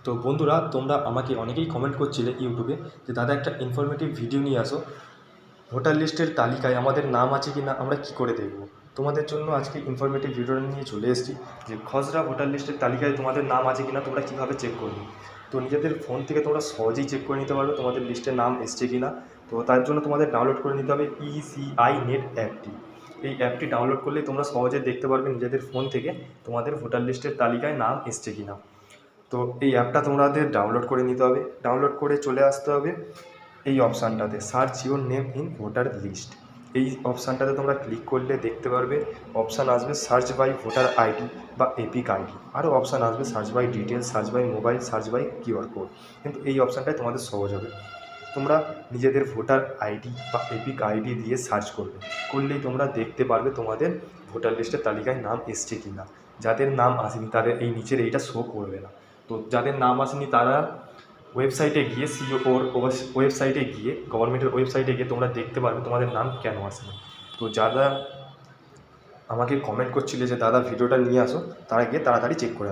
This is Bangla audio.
তো বন্ধুরা, তোমরা আমাকে অনেকেই কমেন্ট করছিলে ইউটিউবে যে দাদা একটা ইনফরমেটিভ ভিডিও নিয়ে আসো, ভোটার লিস্টের তালিকায় আমাদের নাম আছে কি না আমরা কী করে দেখব। তোমাদের জন্য আজকে ইনফরমেটিভ ভিডিওটা নিয়ে চলে এসেছি যে খসড়া ভোটার লিস্টের তালিকায় তোমাদের নাম আছে কি না তোমরা কীভাবে চেক করবে। তো নিজেদের ফোন থেকে তোমরা সহজেই চেক করে নিতে পারবে তোমাদের লিস্টে নাম এসছে কি না। তো তার জন্য তোমাদের ডাউনলোড করে নিতে হবে ইসিআই নেট অ্যাপটি। এই অ্যাপটি ডাউনলোড করলেই তোমরা সহজে দেখতে পারবে নিজেদের ফোন থেকে তোমাদের ভোটার লিস্টের তালিকায় নাম এসছে কি না। তো এই অ্যাপটা তোমাদের ডাউনলোড করে নিতে হবে। ডাউনলোড করে চলে আসতে হবে এই অপশানটাতে, search your name in voter list. এই অপশানটাতে তোমরা ক্লিক করলে দেখতে পারবে অপশান আসবে সার্চ বাই ভোটার আইডি বা এপিক আইডি, আরও অপশান আসবে search by details, search by mobile, search by QR code. কিন্তু এই অপশানটাই তোমাদের সহজ হবে। তোমরা নিজেদের ভোটার আইডি বা এপিক আইডি দিয়ে সার্চ করলেই তোমরা দেখতে পারবে তোমাদের ভোটার লিস্টের তালিকায় নাম এসছে কি না। যাদের নাম আসেনি তাদের এই নিচের এইটা শো করবে না। তো যাদের নাম আসেনি তারা ওয়েবসাইটে গিয়ে সিওর ওয়েবসাইটে গিয়ে, গভর্নমেন্টের ওয়েবসাইটে গিয়ে তোমরা দেখতে পারবে তোমাদের নাম কেন আসেনি। তো যারা আমাকে কমেন্ট করছিলে যে দাদা ভিডিওটা নিয়ে আসো, তারা গিয়ে তাড়াতাড়ি চেক করে